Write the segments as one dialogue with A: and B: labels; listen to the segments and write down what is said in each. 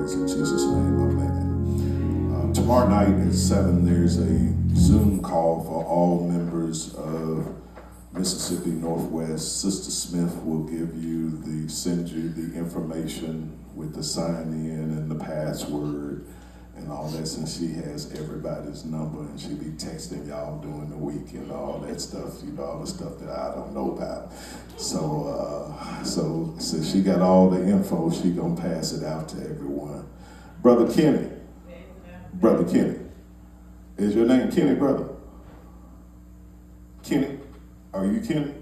A: praise in Jesus' name, amen. Tomorrow night at 7, there's a Zoom call for all members of Mississippi Northwest. Sister Smith will send you the information with the sign in and the password and all that, since she has everybody's number and she'll be texting y'all during the week and all that stuff, all the stuff that I don't know about. So since she got all the info, she gonna pass it out to everyone. Brother Kenny. Is your name Kenny, brother? Kenny? Are you Kenny?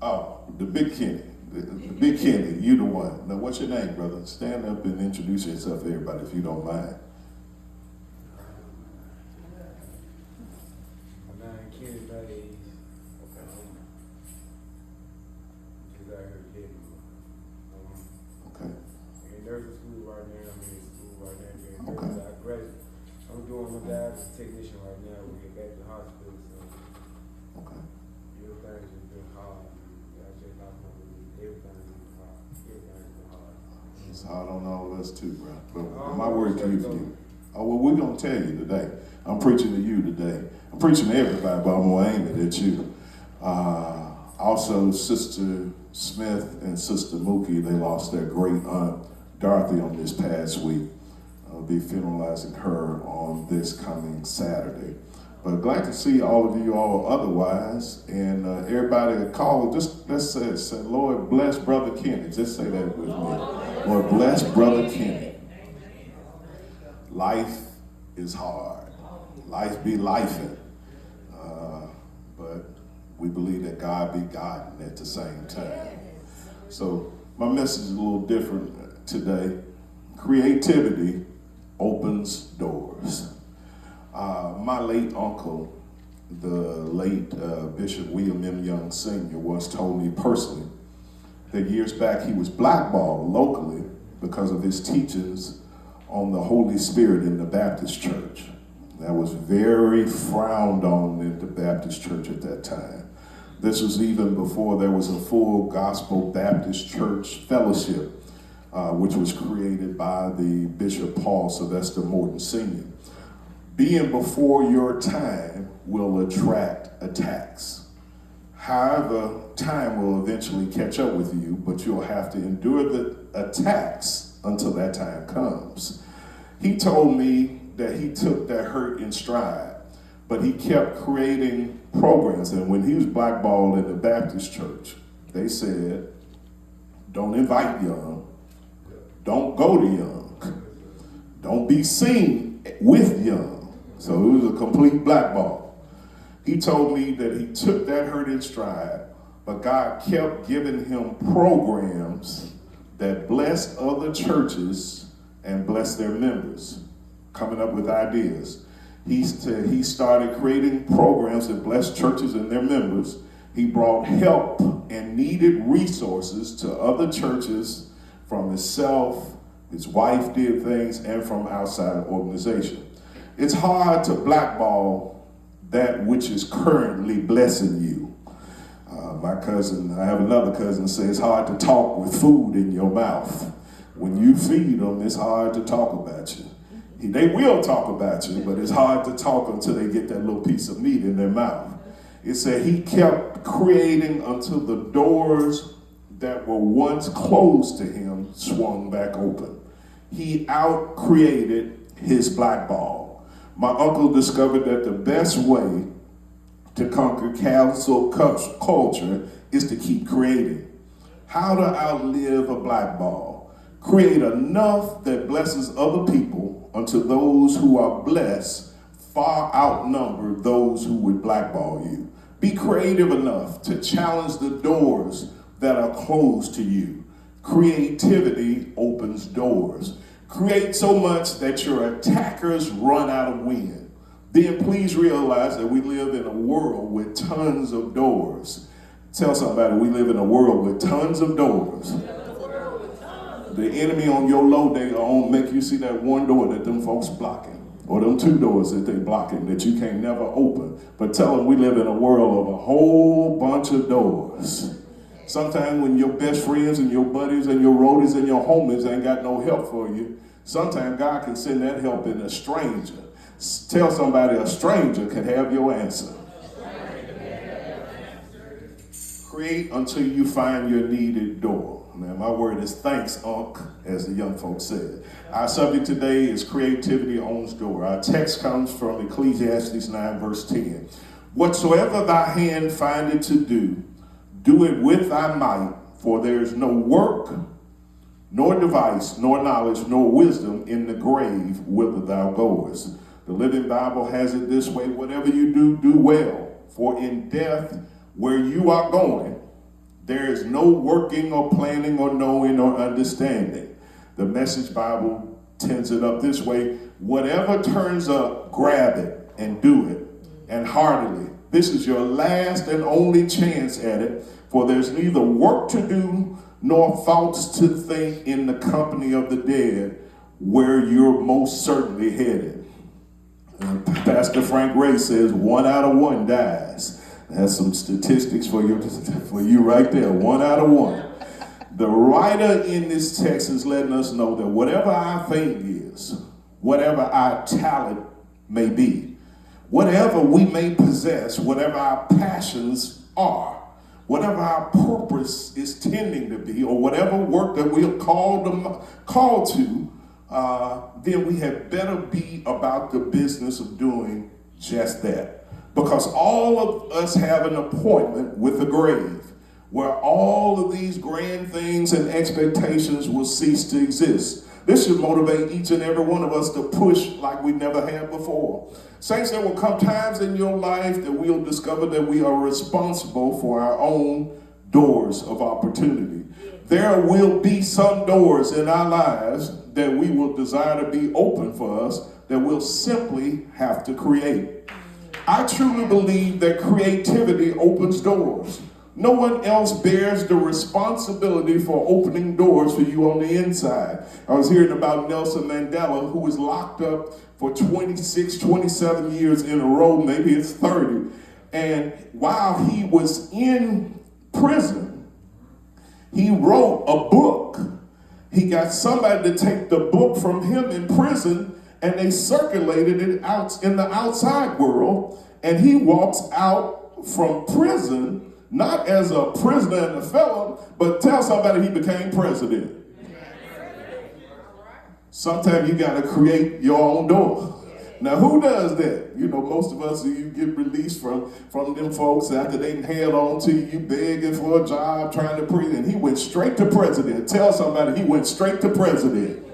A: Oh, the big Kenny. The big Kenny, you the one. Now, what's your name, brother? Stand up and introduce yourself to everybody if you don't mind.
B: My name Kenny Bays. Okay. Just out here getting.
A: Okay.
B: In nursing school right now. I'm in school right now.
A: Okay.
B: I graduated. I'm doing my dialysis technician right now. We get back to the hospital. So
A: Okay.
B: everything's just been hard. I just lost my belief. Everything's been hard. Everything's been hard.
A: It's hard on all of us too, bro. But my word to you for you. Oh, well, we're going to tell you today. I'm preaching to you today. I'm preaching to everybody, but I'm going to aim it at you. Also, Sister Smith and Sister Mookie, they lost their great aunt, Dorothy, on this past week. I'll be funeralizing her on this coming Saturday. But glad to see all of you all otherwise. And everybody that called, just let's say, Lord bless Brother Kenny. Just say that with me. Lord bless Brother Kenny. Life is hard. Life be lifing. But we believe that God be God at the same time. So my message is a little different today. Creativity opens doors. My late uncle, the late Bishop William M. Young Sr., once told me personally that years back he was blackballed locally because of his teachings on the Holy Spirit in the Baptist church. That was very frowned on in the Baptist church at that time. This was even before there was a full gospel Baptist church fellowship, which was created by the Bishop Paul Sylvester Morton Sr. Being before your time will attract attacks. However, time will eventually catch up with you, but you'll have to endure the attacks until that time comes. He told me that he took that hurt in stride, but he kept creating programs. And when he was blackballed in the Baptist church, they said, don't invite Young, don't go to Young, don't be seen with Young. So it was a complete blackball. He told me that he took that hurt in stride, but God kept giving him programs that blessed other churches and blessed their members, coming up with ideas. He started creating programs that blessed churches and their members. He brought help and needed resources to other churches from himself. His wife did things, and from outside organization. It's hard to blackball that which is currently blessing you. I have another cousin say it's hard to talk with food in your mouth. When you feed them, it's hard to talk about you. They will talk about you, but it's hard to talk until they get that little piece of meat in their mouth. It said he kept creating until the doors that were once closed to him swung back open. He out-created his blackball. My uncle discovered that the best way to conquer cancel culture is to keep creating. How to outlive a blackball? Create enough that blesses other people until those who are blessed far outnumber those who would blackball you. Be creative enough to challenge the doors that are closed to you. Creativity opens doors. Create so much that your attackers run out of wind. Then please realize that we live in a world with tons of doors. Tell somebody we live in a world with tons of doors. The enemy on your low day on make you see that one door that them folks blocking, or them two doors that they blocking that you can't never open. But tell them we live in a world of a whole bunch of doors. Sometimes when your best friends and your buddies and your roadies and your homies ain't got no help for you, sometimes God can send that help in a stranger. Tell somebody a stranger can have your answer. Create until you find your needed door. Man, my word is thanks, Unc, as the young folks said. Our subject today is creativity owns door. Our text comes from Ecclesiastes 9, verse 10. Whatsoever thy hand findeth to do, do it with thy might, for there is no work, nor device, nor knowledge, nor wisdom in the grave whither thou goest. The Living Bible has it this way: whatever you do, do well, for in death, where you are going, there is no working or planning or knowing or understanding. The Message Bible tends it up this way: whatever turns up, grab it and do it, and heartily. This is your last and only chance at it, for there's neither work to do nor thoughts to think in the company of the dead, where you're most certainly headed. Pastor Frank Ray says 1 out of 1 dies. That's some statistics for you right there. 1 out of 1. The writer in this text is letting us know that whatever our thing is, whatever our talent may be, whatever we may possess, whatever our passions are, whatever our purpose is tending to be, or whatever work that we are called to, then we had better be about the business of doing just that. Because all of us have an appointment with the grave, where all of these grand things and expectations will cease to exist. This should motivate each and every one of us to push like we never had before. Saints, there will come times in your life that we'll discover that we are responsible for our own doors of opportunity. There will be some doors in our lives that we will desire to be open for us that we'll simply have to create. I truly believe that creativity opens doors. No one else bears the responsibility for opening doors for you on the inside. I was hearing about Nelson Mandela, who was locked up for 26, 27 years in a row, maybe it's 30. And while he was in prison, he wrote a book. He got somebody to take the book from him in prison, and they circulated it out in the outside world. And he walks out from prison not as a prisoner and a felon, but tell somebody he became president. Sometimes you got to create your own door. Now, who does that? You know, most of us, you get released from them folks after they held on to you, begging for a job, trying to preach, and he went straight to president. Tell somebody he went straight to president.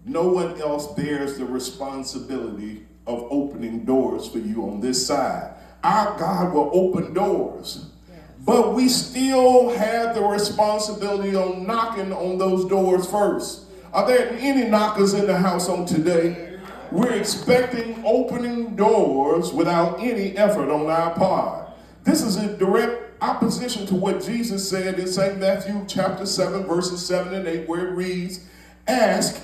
A: No one else bears the responsibility of opening doors for you on this side. Our God will open doors, but we still have the responsibility of knocking on those doors first. Are there any knockers in the house on today? We're expecting opening doors without any effort on our part. This is in direct opposition to what Jesus said in St. Matthew chapter 7, verses 7 and 8, where it reads, "Ask,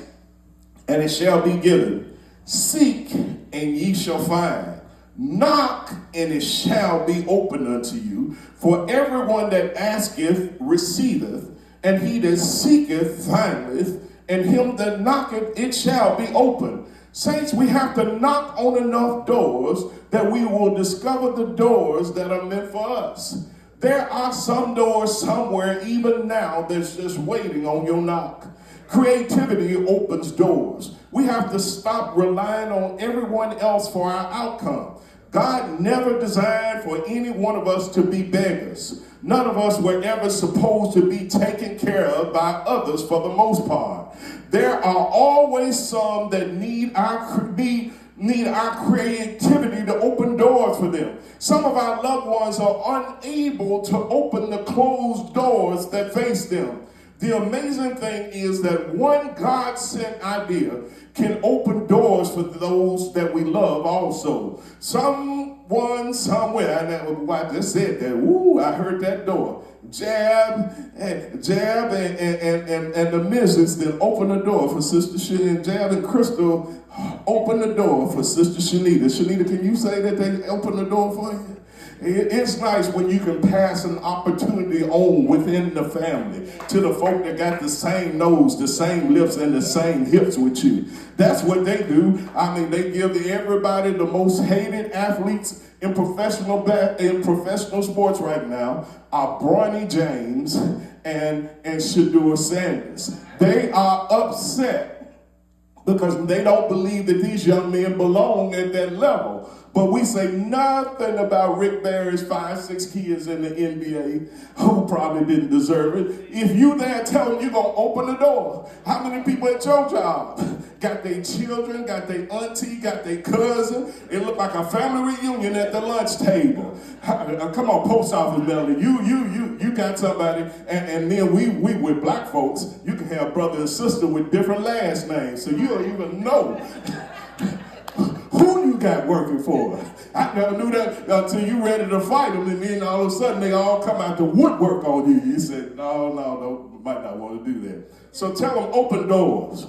A: and it shall be given. Seek, and ye shall find. Knock, and it shall be opened unto you. For everyone that asketh receiveth, and he that seeketh findeth, and him that knocketh it shall be opened." Saints, we have to knock on enough doors that we will discover the doors that are meant for us. There are some doors somewhere even now that's just waiting on your knock. Creativity opens doors. We have to stop relying on everyone else for our outcome. God never designed for any one of us to be beggars. None of us were ever supposed to be taken care of by others for the most part. There are always some that need our creativity to open doors for them. Some of our loved ones are unable to open the closed doors that face them. The amazing thing is that one God-sent idea can open doors for those that we love also. Someone, somewhere, and I just said that, ooh, I heard that door. Jab and the missus then open the door for Sister Shanita. Jab and Crystal open the door for Sister Shanita. Shanita, can you say that they open the door for you? It's nice when you can pass an opportunity on within the family to the folk that got the same nose, the same lips, and the same hips with you. That's what they do. I mean, they give everybody the most hated athletes in professional sports right now are Bronny James and Shedeur Sanders. They are upset because they don't believe that these young men belong at that level. But we say nothing about Rick Barry's 5-6 kids in the NBA who probably didn't deserve it. If you there, tell them you're going to open the door. How many people at your job got their children, got their auntie, got their cousin? It looked like a family reunion at the lunch table. Come on, post office Melody. You got somebody, and then we with black folks, you can have brother and sister with different last names. So you don't even know who you got working for. I never knew that until you ready to fight them, and then all of a sudden they all come out the woodwork on you. You said, no, might not want to do that. So tell them open doors.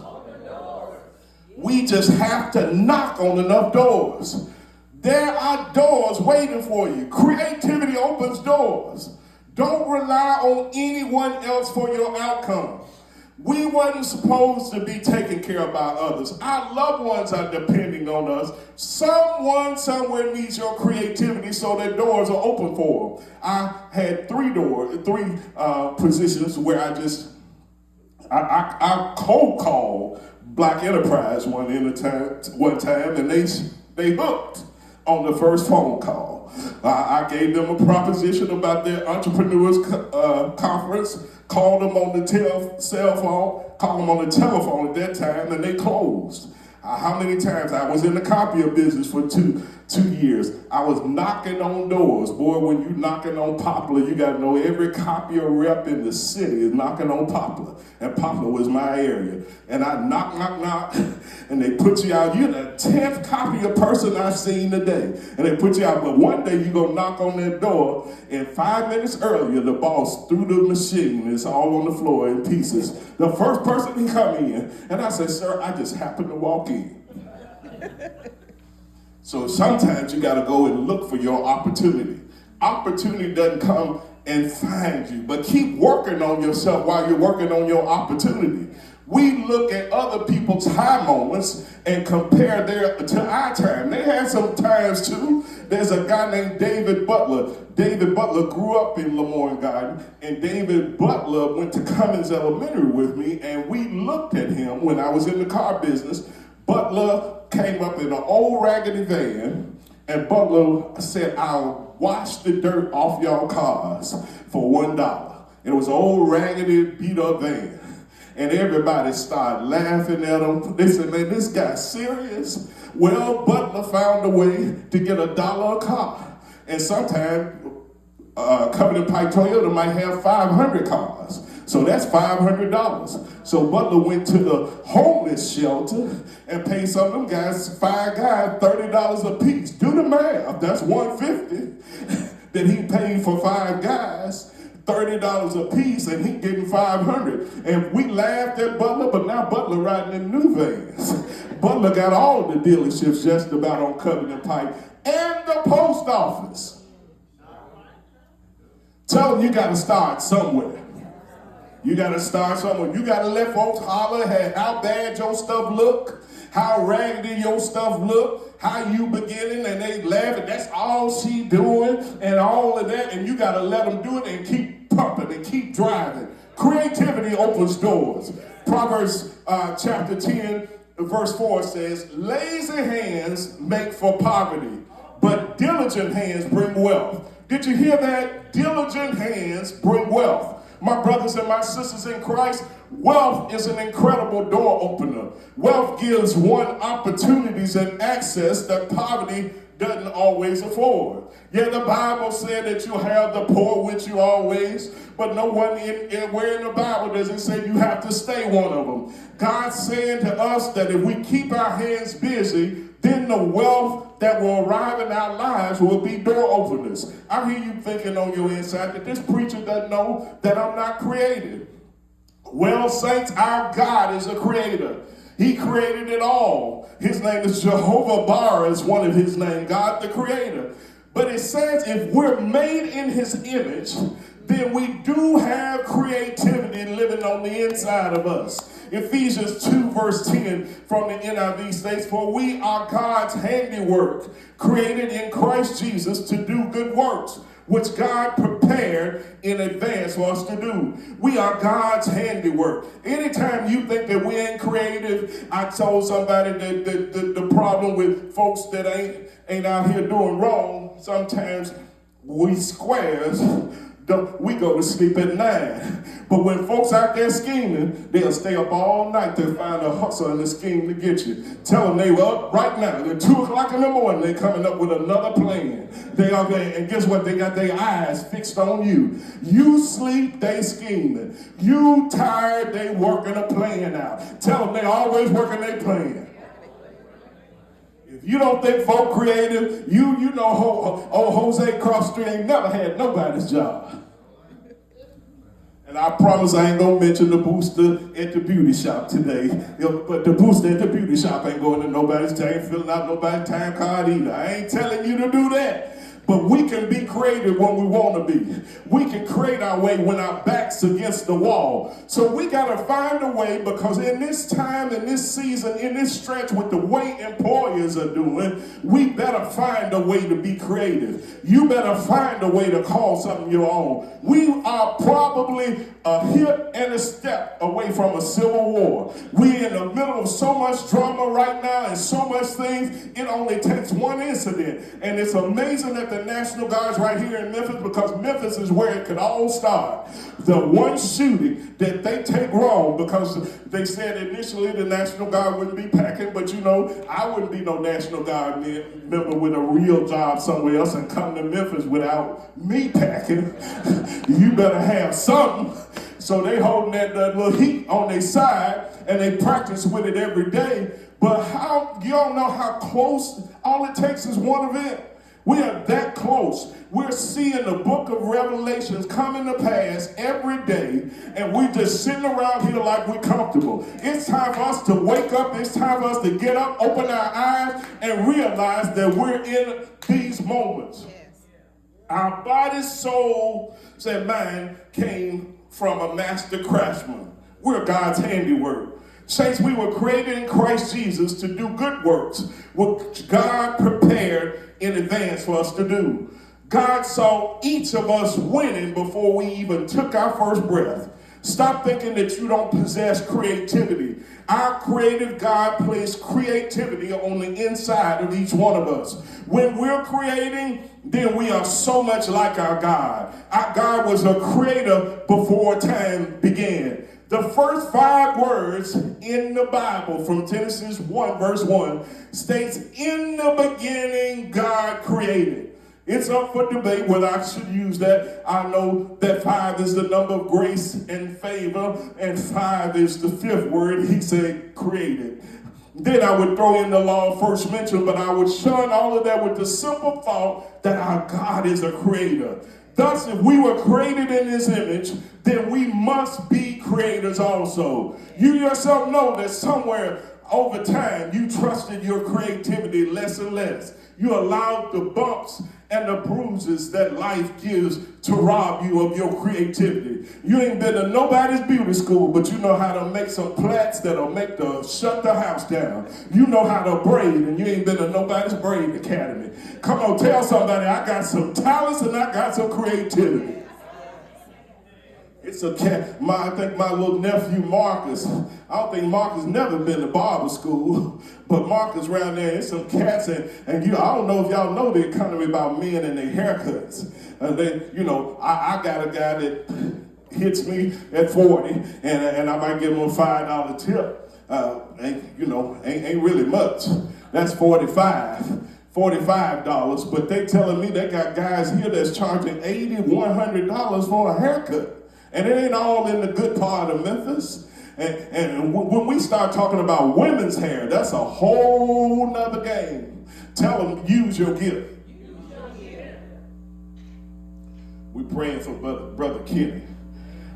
A: We just have to knock on enough doors. There are doors waiting for you. Creativity opens doors. Don't rely on anyone else for your outcome. We wasn't supposed to be taken care of by others. Our loved ones are depending on us. Someone somewhere needs your creativity so that doors are open for them. I had three positions where I cold called Black Enterprise one time, and they hooked on the first phone call. I gave them a proposition about their entrepreneurs conference, called them on the called them on the telephone at that time, and they closed. How many times I was in the copier business for two years. I was knocking on doors. Boy, when you knocking on Poplar, you got to know every copier rep in the city is knocking on Poplar. And Poplar was my area. And I knock, and they put you out. You're the 10th copier person I've seen today. And they put you out. But one day you're going to knock on that door, and 5 minutes earlier, the boss threw the machine. It's all on the floor in pieces. The first person he come in, and I said, sir, I just happened to walk in. So sometimes you got to go and look for your opportunity. Opportunity doesn't come and find you, but keep working on yourself while you're working on your opportunity. We look at other people's high moments and compare to our time. They had some times too. There's a guy named David Butler. David Butler grew up in Lemoyne Garden, and David Butler went to Cummins Elementary with me, and we looked at him when I was in the car business. Butler came up in an old raggedy van, and Butler said, I'll wash the dirt off y'all cars for $1. It was an old raggedy beat up van. And everybody started laughing at him. They said, man, this guy's serious. Well, Butler found a way to get $1 a car. And sometimes Covenant Pike Toyota might have 500 cars. So that's $500. So Butler went to the homeless shelter and paid some of them guys, 5 guys, $30 a piece. Do the math. That's $150 that he paid for 5 guys, $30 a piece, and he getting $500. And we laughed at Butler, but now Butler riding in new vans. Butler got all the dealerships just about on Covenant Pike and the post office. Tell them you got to start somewhere. You got to start somewhere. You got to let folks holler at how bad your stuff look, how raggedy your stuff look, how you beginning, and they laughing. That's all she doing and all of that. And you got to let them do it and keep pumping and keep driving. Creativity opens doors. Proverbs chapter 10, verse 4 says, lazy hands make for poverty, but diligent hands bring wealth. Did you hear that? Diligent hands bring wealth. My brothers and my sisters in Christ, wealth is an incredible door opener. Wealth gives one opportunities and access that poverty doesn't always afford. Yeah, the Bible said that you'll have the poor with you always, but no one where in the Bible does it say you have to stay one of them. God's saying to us that if we keep our hands busy, then the wealth that will arrive in our lives will be door openers. I hear you thinking on your inside that this preacher doesn't know that I'm not creative. Well, saints, our God is a creator. He created it all. His name is Jehovah Barah is one of his names, God the creator. But it says if we're made in his image, then we do have creativity living on the inside of us. Ephesians 2 verse 10 from the NIV states, for we are God's handiwork, created in Christ Jesus to do good works, which God prepared in advance for us to do. We are God's handiwork. Anytime you think that we ain't creative, I told somebody that the problem with folks that ain't out here doing wrong, sometimes we squares, we go to sleep at 9. But when folks out there scheming, they'll stay up all night to find a hustle and a scheme to get you. Tell them they were up right now. At 2 o'clock in the morning, they're coming up with another plan. They are there, and guess what? They got their eyes fixed on you. You sleep, they scheming. You tired, they working a plan out. Tell them they always working their plan. If you don't think folk creative, you know old Jose Cross Street ain't never had nobody's job. And I promise I ain't gonna mention the booster at the beauty shop today. But the booster at the beauty shop ain't going to nobody's time, filling out nobody's time card either. I ain't telling you to do that. But we can be creative when we want to be. We can create our way when our back's against the wall. So we got to find a way, because in this time, in this season, in this stretch, with the way employers are doing, we better find a way to be creative. You better find a way to call something your own. We are probably a hip and a step away from a civil war. We're in the middle of so much drama right now and so much things. It only takes one incident. And it's amazing that the National Guard's right here in Memphis, because Memphis is where it could all start. The one shooting that they take wrong, because they said initially the National Guard wouldn't be packing, but you know, I wouldn't be no National Guard member with a real job somewhere else and come to Memphis without me packing. You better have something. So they holding that little heat on their side, and they practice with it every day. But you don't know how close, all it takes is one event. We are that close. We're seeing the book of Revelations coming to pass every day, and we're just sitting around here like we're comfortable. It's time for us to wake up. It's time for us to get up, open our eyes, and realize that we're in these moments. Yes. Our body, soul, and mind came from a master craftsman. We're God's handiwork. Saints, we were created in Christ Jesus to do good works, which God prepared in advance for us to do. God saw each of us winning before we even took our first breath. Stop thinking that you don't possess creativity. Our creative God placed creativity on the inside of each one of us. When we're creating, then we are so much like our God. Our God was a creator before time began. The first 5 words in the Bible from Genesis 1 verse 1 states, in the beginning God created. It's up for debate whether I should use that. I know that 5 is the number of grace and favor, and 5 is the 5th word. He said created. Then I would throw in the law of first mention, but I would shun all of that with the simple thought that our God is a creator. Thus, if we were created in his image, then we must be creators also. You yourself know that somewhere over time, you trusted your creativity less and less. You allowed the bumps and the bruises that life gives to rob you of your creativity. You ain't been to nobody's beauty school, but you know how to make some plaits that'll shut the house down. You know how to braid, and you ain't been to nobody's braid academy. Come on, tell somebody, I got some talents and I got some creativity. It's I think my little nephew Marcus, I don't think Marcus never been to barber school, but Marcus around there, there's some cats, and I don't know if y'all know the economy about men and their haircuts. I got a guy that hits me at 40, and I might give him a $5 tip. Ain't really much. That's $45, but they telling me they got guys here that's charging $80, $100 for a haircut. And it ain't all in the good part of Memphis. And when we start talking about women's hair, that's a whole nother game. Tell them, use your gift. We're praying for Brother Kenny.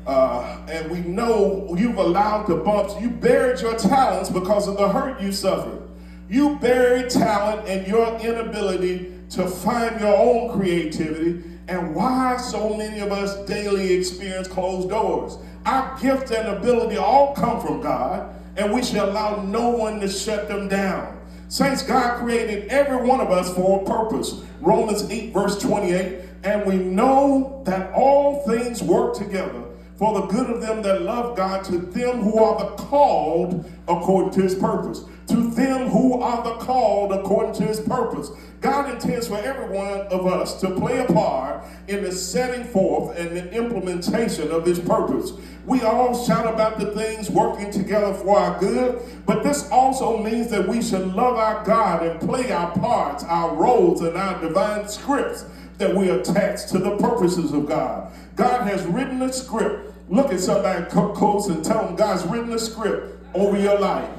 A: And we know you've allowed the bumps. You buried your talents because of the hurt you suffered. You buried talent and your inability to find your own creativity and why so many of us daily experience closed doors. Our gift and ability all come from God, and we should allow no one to shut them down. Saints, God created every one of us for a purpose. Romans 8 verse 28, and we know that all things work together for the good of them that love God, to them who are the called according to his purpose. To them who are the called according to his purpose. God intends for every one of us to play a part in the setting forth and the implementation of his purpose. We all shout about the things working together for our good, but this also means that we should love our God and play our parts, our roles, and our divine scripts that we attach to the purposes of God. God has written a script. Look at somebody close and tell them God's written a script over your life.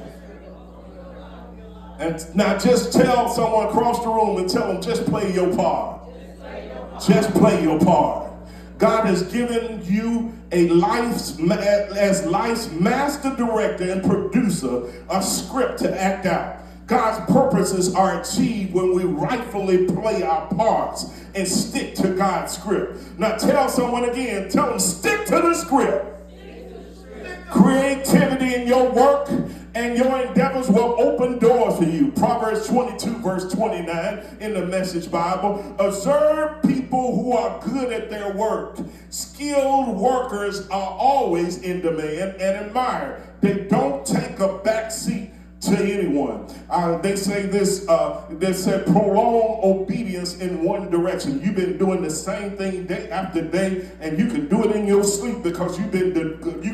A: And now just tell someone across the room and tell them, just play your part. Just play your part. God has given you as life's master director and producer a script to act out. God's purposes are achieved when we rightfully play our parts and stick to God's script. Now tell someone again, tell them, stick to the script. Creativity in your work and your endeavors will open doors for you. Proverbs 22 verse 29 in the Message Bible. Observe people who are good at their work. Skilled workers are always in demand and admired. They don't take a back seat to anyone. They say this, they said prolong obedience in one direction. You've been doing the same thing day after day, and you can do it in your sleep because you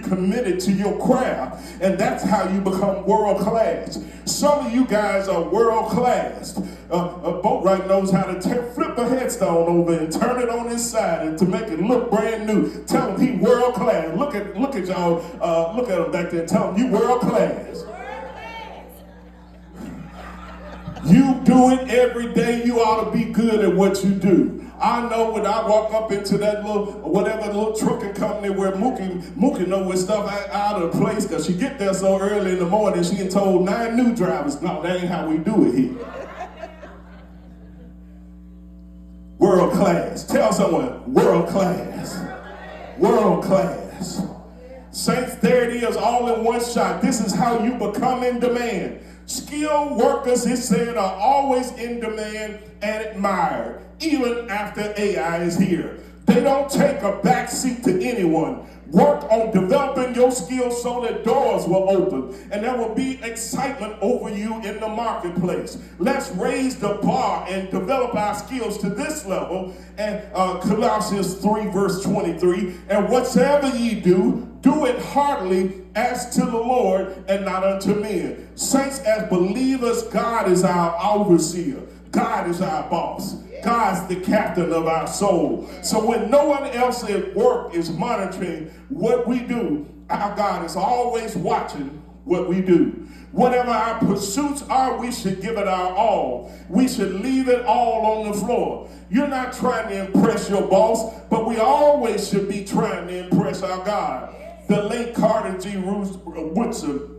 A: committed to your craft, and that's how you become world class. Some of you guys are world class. A boatwright knows how to flip a headstone over and turn it on his side and to make it look brand new. Tell him he world class. Look at y'all. Look at him back there. Tell him you world class. You do it every day. You ought to be good at what you do. I know when I walk up into that little trucking company where Mookie know when stuff out of place because she get there so early in the morning, she get told 9 new drivers. No, that ain't how we do it here. World class. Tell someone, world class. World class. Saints, there it is, all in one shot. This is how you become in demand. Skilled workers, it said, are always in demand and admired, even after AI is here. They don't take a back seat to anyone. Work on developing your skills so that doors will open and there will be excitement over you in the marketplace. Let's raise the bar and develop our skills to this level. And Colossians 3 verse 23, and whatsoever ye do, do it heartily as to the Lord and not unto men. Saints, as believers, God is our overseer. God is our boss. God's the captain of our soul. So when no one else at work is monitoring what we do, our God is always watching what we do. Whatever our pursuits are, we should give it our all. We should leave it all on the floor. You're not trying to impress your boss, but we always should be trying to impress our God. The late Carter G. Woodson,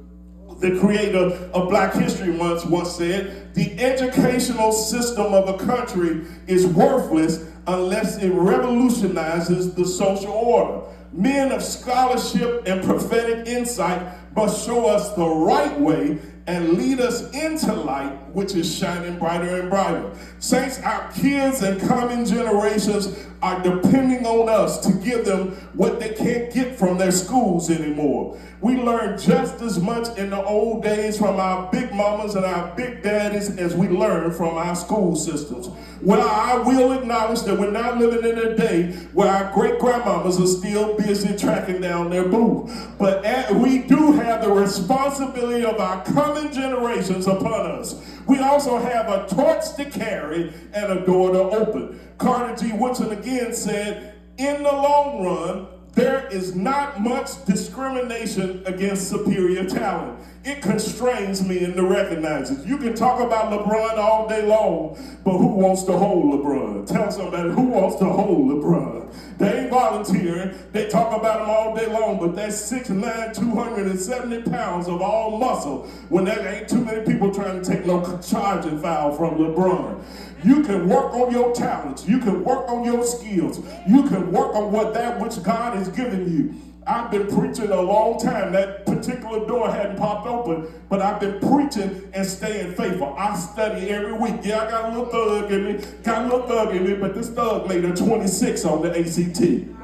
A: the creator of Black History Month, once said, the educational system of a country is worthless unless it revolutionizes the social order. Men of scholarship and prophetic insight must show us the right way and lead us into light, which is shining brighter and brighter. Saints, our kids and coming generations are depending on us to give them what they can't get from their schools anymore. We learned just as much in the old days from our big mamas and our big daddies as we learned from our school systems. Well, I will acknowledge that we're not living in a day where our great-grandmamas are still busy tracking down their boo. But we do have the responsibility of our coming generations upon us. We also have a torch to carry and a door to open. Carter G. Woodson again said, in the long run, there is not much discrimination against superior talent. It constrains me into recognizing. You can talk about LeBron all day long, but who wants to hold LeBron? Tell somebody who wants to hold LeBron. They ain't volunteering. They talk about him all day long, but that's 6'9", 270 pounds of all muscle when there ain't too many people trying to take no charging foul from LeBron. You can work on your talents. You can work on your skills. You can work on that which God has given you. I've been preaching a long time. That particular door hadn't popped open, but I've been preaching and staying faithful. I study every week. Yeah, I got a little thug in me, but this thug made a 26 on the ACT.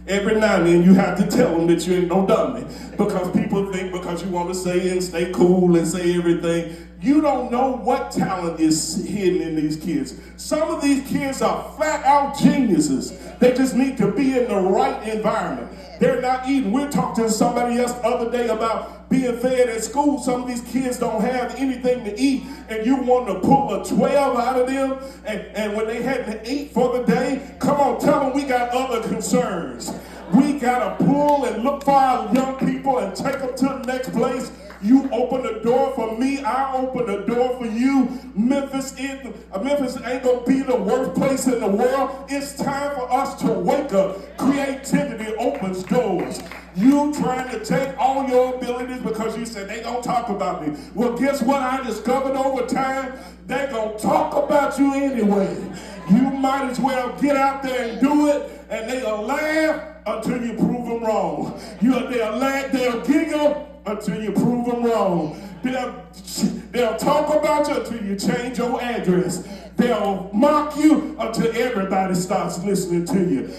A: Every now and then you have to tell them that you ain't no dummy, because people think because you want to say and stay cool and say everything, you don't know what talent is hidden in these kids. Some of these kids are flat out geniuses. They just need to be in the right environment. They're not eating. We're talking to somebody else the other day about being fed at school. Some of these kids don't have anything to eat, and you want to pull a 12 out of them, and when they hadn't eat for the day, come on, tell them we got other concerns. We got to pull and look for our young people and take them to the next place. You open the door for me, I open the door for you. Memphis ain't gonna be the worst place in the world. It's time for us to wake up. Creativity opens doors. You trying to take all your abilities because you said they gonna talk about me. Well, guess what I discovered over time? They gonna talk about you anyway. You might as well get out there and do it, and they'll laugh until you prove them wrong. They'll giggle until you prove them wrong. They'll talk about you until you change your address. They'll mock you until everybody starts listening to you.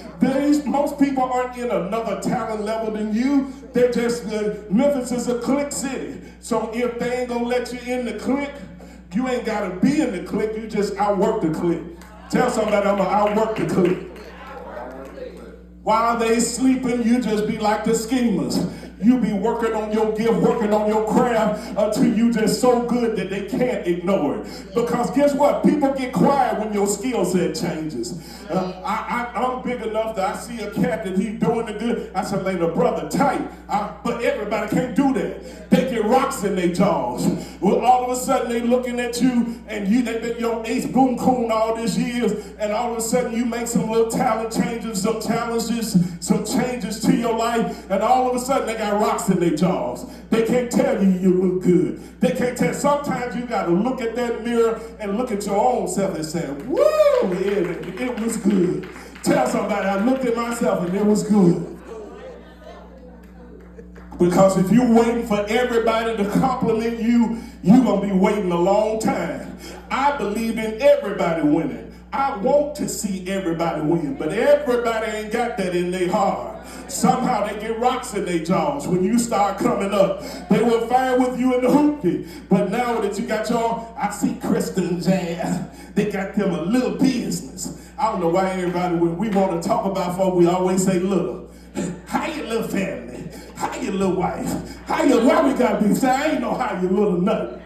A: Most people aren't in another talent level than you. They're just, Memphis is a clique city. So if they ain't gonna let you in the clique, you ain't gotta be in the clique, you just outwork the clique. Tell somebody I'm gonna outwork the clique. While they sleeping, you just be like the schemers. You be working on your gift, working on your craft until you just so good that they can't ignore it. Because guess what? People get quiet when your skill set changes. I'm big enough that I see a cat that he's doing the good. I said, "Lay the brother tight." But everybody can't do that. They get rocks in their jaws. Well, all of a sudden they looking at you, and they've been your ace boom coon all these years, and all of a sudden you make some little talent changes, some challenges, some changes to your life, and all of a sudden they got rocks in their jaws. They can't tell you look good. They can't tell. Sometimes you got to look at that mirror and look at your own self and say, "Woo, it was good." Tell somebody, I looked at myself and it was good. Because if you're waiting for everybody to compliment you, you're going to be waiting a long time. I believe in everybody winning. I want to see everybody win, but everybody ain't got that in their heart. Somehow they get rocks in their jaws when you start coming up. They were fine with you in the hoopty, but now that you got I see Kristen Jazz, they got them a little business. I don't know why everybody, when we want to talk about folk, we always say little. How your little family? How your little wife? Why we got to be saying, I ain't know how your little nut.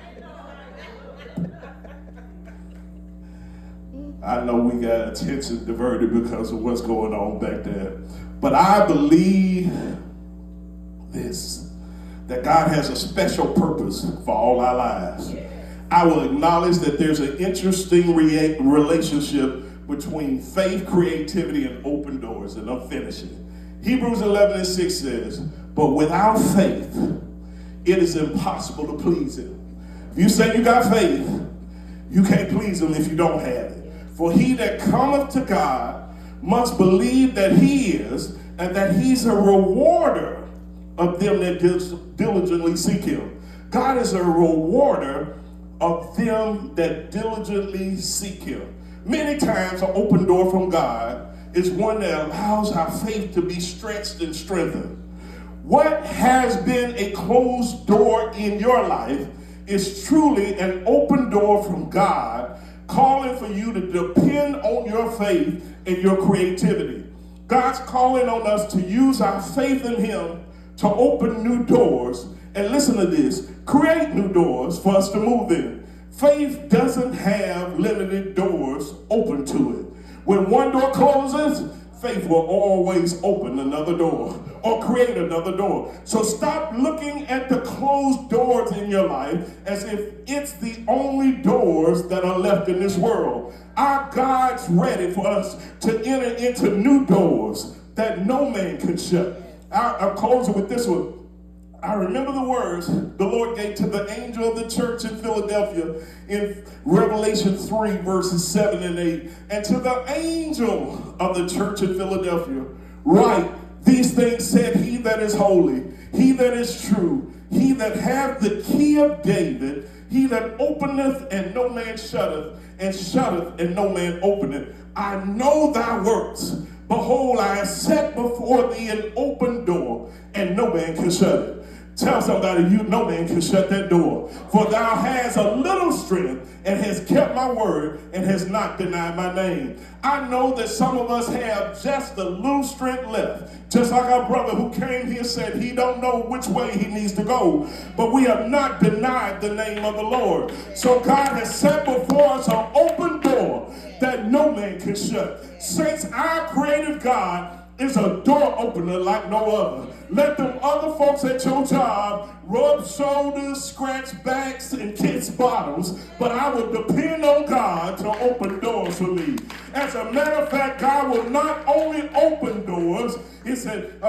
A: I know we got attention diverted because of what's going on back there. But I believe this, that God has a special purpose for all our lives. I will acknowledge that there's an interesting relationship between faith, creativity, and open doors, and I'm finishing. Hebrews 11:6 says, "But without faith, it is impossible to please him." If you say you got faith, you can't please him if you don't have it. "For he that cometh to God must believe that he is, and that he's a rewarder of them that diligently seek him." God is a rewarder of them that diligently seek him. Many times an open door from God is one that allows our faith to be stretched and strengthened. What has been a closed door in your life is truly an open door from God, calling for you to depend on your faith and your creativity. God's calling on us to use our faith in him to open new doors, and listen to this, create new doors for us to move in. Faith doesn't have limited doors open to it. When one door closes, faith will always open another door or create another door. So stop looking at the closed doors in your life as if it's the only doors that are left in this world. Our God's ready for us to enter into new doors that no man can shut. I'll close it with this one. I remember the words the Lord gave to the angel of the church in Philadelphia in Revelation 3, verses 7 and 8. And to the angel of the church in Philadelphia, write, these things said he that is holy, he that is true, he that hath the key of David, he that openeth and no man shutteth, and shutteth and no man openeth. I know thy works. Behold, I have set before thee an open door, and no man can shut it. Tell somebody, you no man can shut that door. For thou hast a little strength, and has kept my word, and has not denied my name. I know that some of us have just a little strength left. Just like our brother who came here said he don't know which way he needs to go. But we have not denied the name of the Lord. So God has set before us an open door that no man can shut. Saints, our creative God is a door opener like no other. Let them other folks at your job rub shoulders, scratch backs, and kiss bottoms, but I will depend on God to open doors for me. As a matter of fact, God will not only open doors, it said,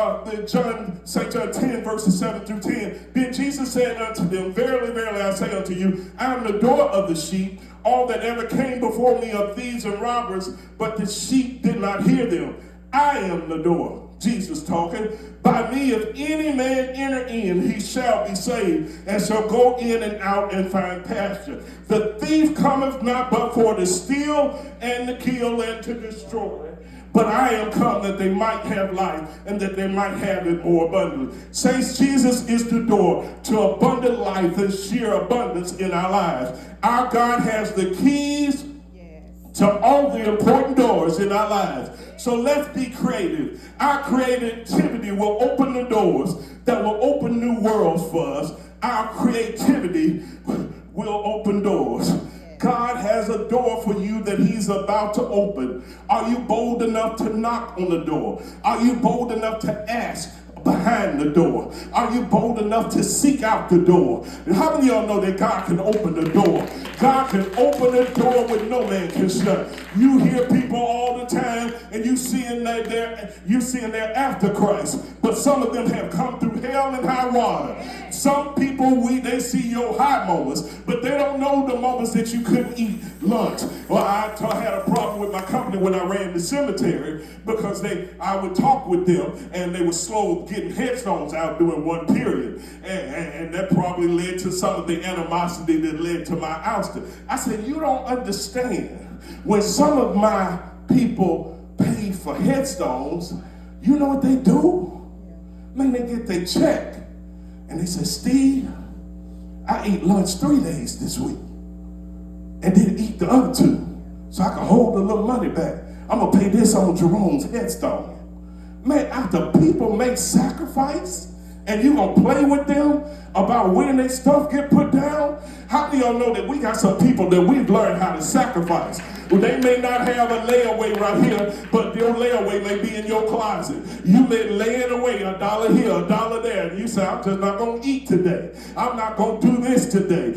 A: St. John 10, verses 7 through 10, then Jesus said unto them, verily, verily, I say unto you, I am the door of the sheep. All that ever came before me are thieves and robbers, but the sheep did not hear them. I am the door, Jesus talking. By me, if any man enter in, he shall be saved, and shall go in and out and find pasture. The thief cometh not but for to steal and to kill and to destroy. But I am come that they might have life, and that they might have it more abundantly. Saints, Jesus is the door to abundant life and sheer abundance in our lives. Our God has the keys to all the important doors in our lives. So let's be creative. Our creativity will open the doors that will open new worlds for us. Our creativity will open doors. God has a door for you that he's about to open. Are you bold enough to knock on the door? Are you bold enough to ask behind the door? Are you bold enough to seek out the door? And how many of y'all know that God can open the door? God can open the door with no man can shut. You hear people all the time, and you seeing they're after Christ, but some of them have come through hell and high water. Some people, they see your high moments, but they don't know the moments that you couldn't eat lunch. Well, I had a problem with my company when I ran the cemetery, because I would talk with them, and they were slow getting headstones out during one period, and that probably led to some of the animosity that led to my ouster. I said, you don't understand. When some of my people pay for headstones, you know what they do? Man, they get their check, and they say, Steve, I ate lunch 3 days this week, and didn't eat the other 2, so I can hold a little money back. I'm going to pay this on Jerome's headstone. Man, after people make sacrifice, and you going to play with them about when their stuff get put down? How many of y'all know that we got some people that we've learned how to sacrifice? Well, they may not have a layaway right here, but your layaway may be in your closet. You may lay it away, $1 here, $1 there, and you say, I'm just not going to eat today. I'm not going to do this today.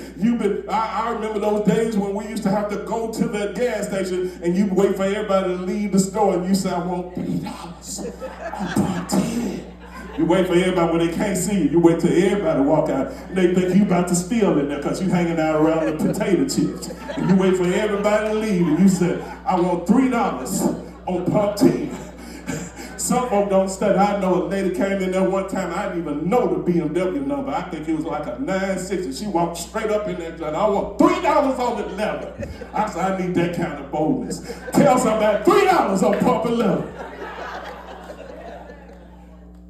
A: I remember those days when we used to have to go to the gas station, and you wait for everybody to leave the store, and you say, I want $3. I want 10. You wait for everybody when they can't see you. You wait till everybody walk out, and they think you about to steal in there because you hanging out around the potato chips. And you wait for everybody to leave, and you say, I want $3 on pump 10. Some folks don't study. I know a lady came in there one time. I didn't even know the BMW number. I think it was like a 960. She walked straight up in there and said, I want $3 on the lever. I said, I need that kind of boldness. Tell somebody, $3 on pump 11.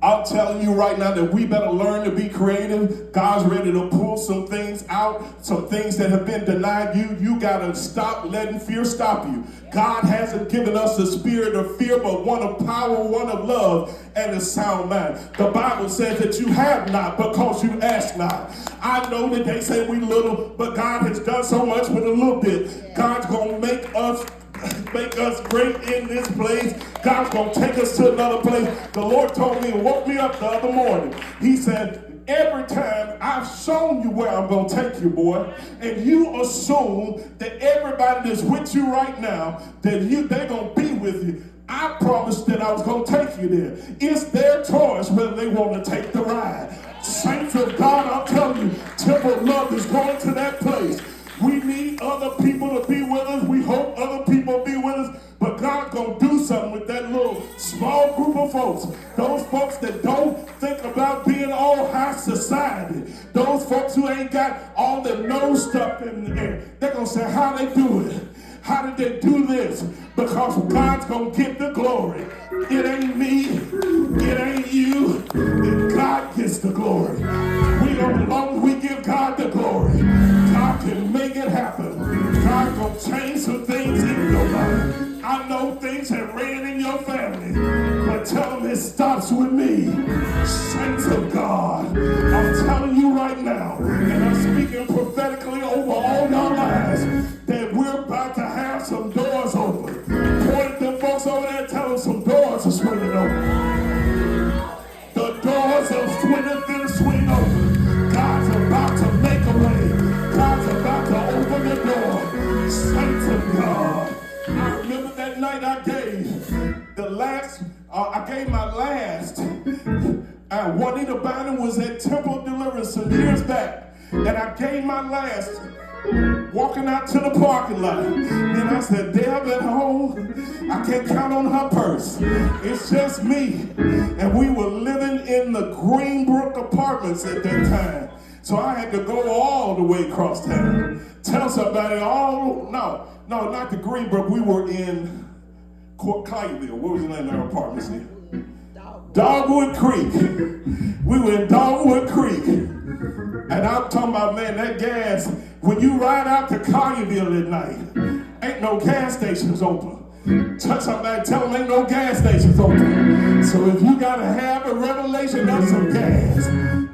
A: I'm telling you right now that we better learn to be creative. God's ready to pull some things out, some things that have been denied you. You got to stop letting fear stop you. God hasn't given us a spirit of fear, but one of power, one of love, and a sound mind. The Bible says that you have not because you ask not. I know that they say we little, but God has done so much with a little bit. God's going to make us great in this place. God's going to take us to another place. The Lord told me and woke me up the other morning. He said, every time I've shown you where I'm going to take you, boy, and you assume that everybody that's with you right now, that they're going to be with you. I promised that I was going to take you there. It's their choice whether they want to take the ride. Saints, Temple Love is going to that place. We need other people to be with us. We hope other people be with us. But God's going to do something with that little small group of folks. Those folks that don't think about being all high society. Those folks who ain't got all the nose stuff in the air. They're going to say, how they do it? How did they do this? Because God's going to get the glory. It ain't me. It ain't you. God gets the glory. We don't, as long as we give God the glory, God can make it happen. God going to change some things in your life. I know things have ran in your family, but tell them it stops with me. Saints of God, I'm telling you right now, and I'm speaking prophetically over all your lives, that we're about to have some doors open. Point at them folks over there and tell them some doors are swinging open. The doors of swinging going to swing open. God's about to make a way. God's about to open the door. Saints of God. I remember that night I gave the last, I gave my last. Juanita Bynum was at Temple Deliverance some years back. And I gave my last walking out to the parking lot. Then I said, Deb at home, I can't count on her purse. It's just me. And we were living in the Greenbrook apartments at that time. So I had to go all the way across town. Tell somebody, no, not the Greenbrook. We were in Clydeville. What was the name of our apartments here? Dogwood Creek. We were in Dogwood Creek. And I'm talking about, man, that gas, when you ride out to Collierville at night, ain't no gas stations open. Touch somebody, tell them ain't no gas stations open. So if you gotta have a revelation of some gas,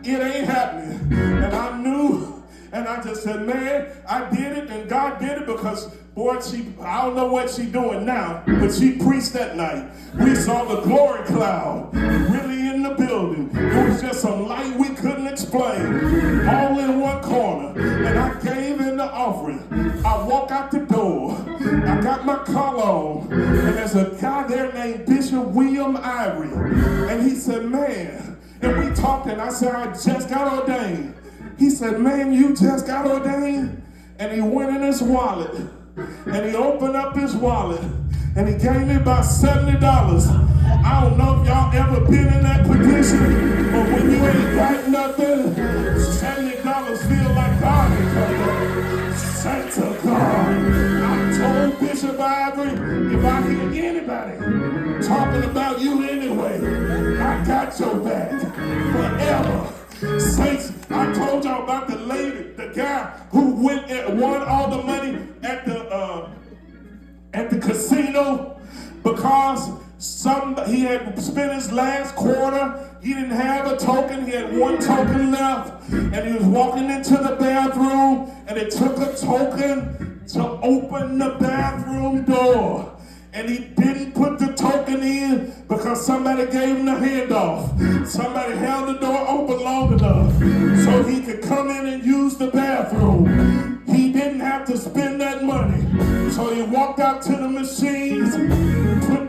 A: it ain't happening. And I knew, and I just said, man, I did it, and God did it because, boy, I don't know what she's doing now, but she preached that night. We saw the glory cloud really in the building. It was just some light we couldn't explain, all in one corner. And I gave in the offering. I walk out the door. I got my collar on, and there's a guy there named Bishop William Ivory. And he said, man, and we talked, and I said, I just got ordained. He said, man, you just got ordained? And he went in his wallet, and he opened up his wallet, and he gave me about $70. I don't know if y'all ever been in that position, but when you ain't got nothing, $70 feel like God ain't coming. Saints of God. I told Bishop Ivory, if I hear anybody talking about you anyway, I got your back forever. Saints, I told y'all about the lady, the guy who went and won all the money at the casino because he had spent his last quarter. He didn't have a token. He had one token left, and he was walking into the bathroom, and it took a token to open the bathroom door. And he didn't put the token in because somebody gave him the handoff. Somebody held the door open long enough so he could come in and use the bathroom. He didn't have to spend that money. So he walked out to the machines, put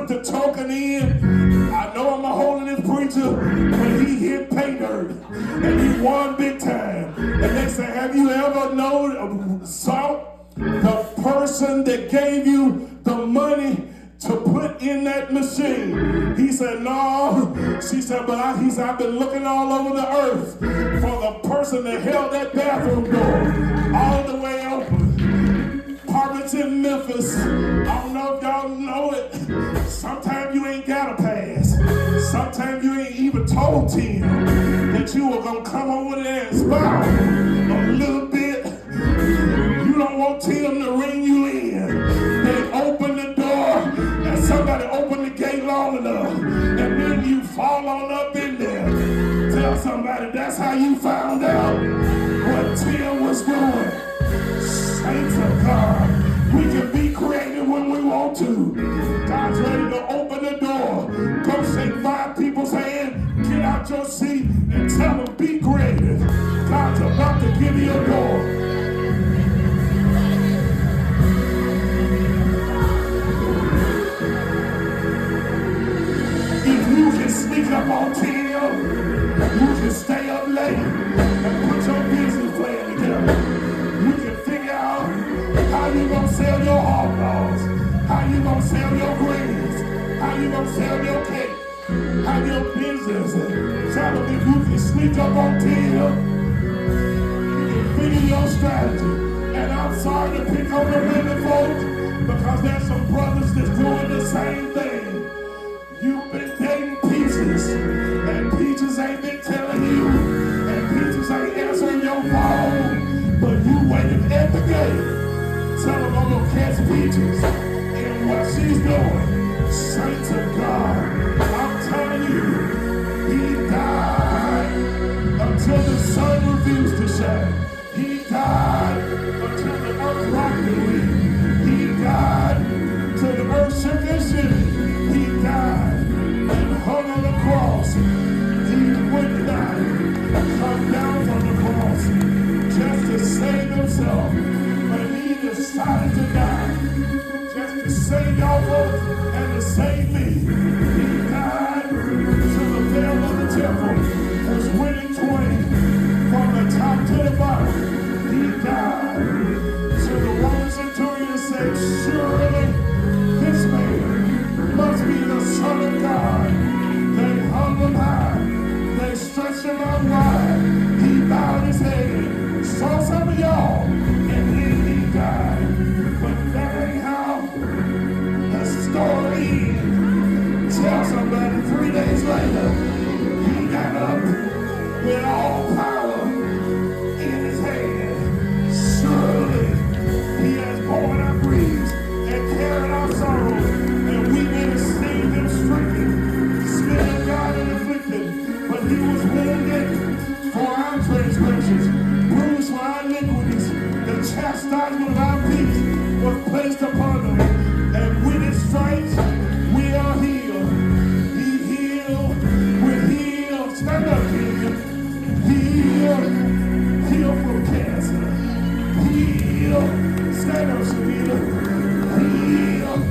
A: the token in. I know I'm a holiness preacher, but he hit pay dirt. And he won big time. And they said, have you ever known Salt? The person that gave you the money to put in that machine. He said, no. She said, but I've been looking all over the earth for the person that held that bathroom door all the way open. Apartments in Memphis. I don't know if y'all know it. Sometimes you ain't got a pass. Sometimes you ain't even told Tim that you were going to come over there and spy a little bit. You don't want Tim to ring you in. They open the door and somebody open the gate long enough and then you fall on up in there. Tell somebody that's how you found out what Tim was doing. Saints of God, we can be creative when we want to. God's ready to open the door. Go shake 5 people's hand, get out your seat and tell them be creative. God's about to give you a door. Sneak up on Tim, you can stay up late and put your sell your greens? How you gonna sell your cake? How your business? Tell them if you can sneak up on Tia, figure your strategy. And I'm sorry to pick on the women folks, because there's some brothers that's doing the same thing. You've been dating Peaches, and Peaches ain't been telling you, and Peaches ain't answering your phone, but you waiting at the gate. Tell them I'm gonna catch Peaches and what she's doing. Saints of God, I'm telling you, he died until the sun refused to shine. He died until the earth rocked and weak. He died till the earth shook and shivered. He died and hung on the cross. He would not come down from the cross just to save himself, but he decided to die just to save y'all folks and to save me. He died till the veil of the temple was rent in twain from the top to the bottom. He died till the Roman centurion said, surely this man must be the Son of God. They hung him high, they stretched him out wide. He bowed his head, saw some of y'all, and then he died. But that ain't how the story ends. Tell somebody 3 days later, he got up with all power in his hand. Surely he has borne our griefs and carried our sorrows, and we've been esteemed and stricken, smitten of God and afflicted. But he was wounded for our transgressions, bruised for our iniquities. The chastisement of our peace was placed upon him, and with his stripes we are healed. He healed, we're healed. Stand up, Gideon. Healed, healed from cancer. Healed, stand up, Shanita. Healed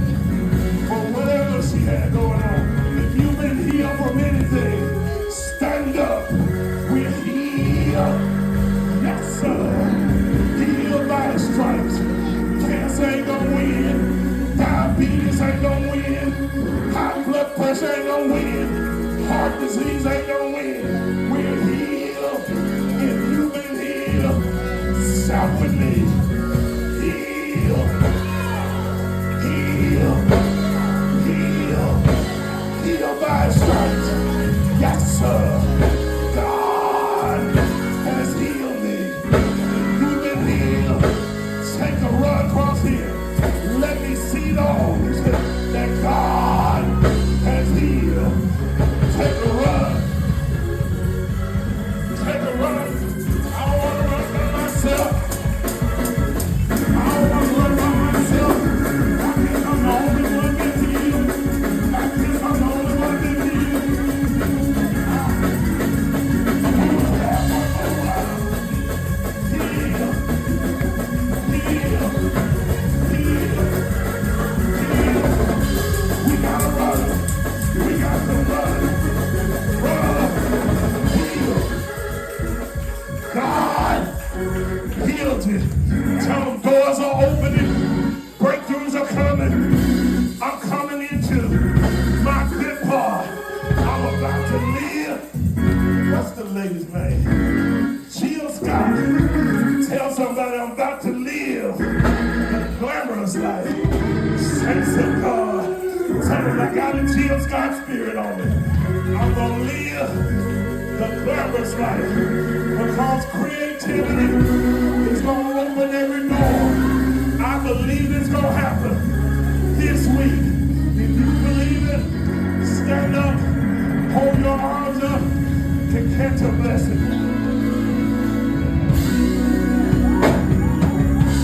A: from whatever she had going on. If you've been healed from anything, stand up. We're healed. Yes, sir. Healed by his stripes. Cancer ain't gonna win. Diabetes ain't gonna win. High blood pressure ain't gonna win. Heart disease ain't gonna win. We're healed. If you've been healed, shout with me. Healed. Healed. Healed. Healed by his stripes. Yes, sir. God has healed me. You've been healed. Take a run across here. Let me see those that God has healed. Take a run. Take a run. I don't want to run by myself. I don't want to run by myself. I guess I'm the only one that's healed. I guess I'm the only one that's healed. God healed you. Tell them doors are opening, breakthroughs are coming. I'm coming into my good part. I'm about to live. What's the lady's name? Jill Scott. Tell somebody I'm about to live a glamorous life. Saints of God. Tell them I got a Jill Scott spirit on me. I'm gonna live the glamorous life, because creativity is going to open every door. I believe it's going to happen this week. If you believe it, stand up, hold your arms up to catch a blessing.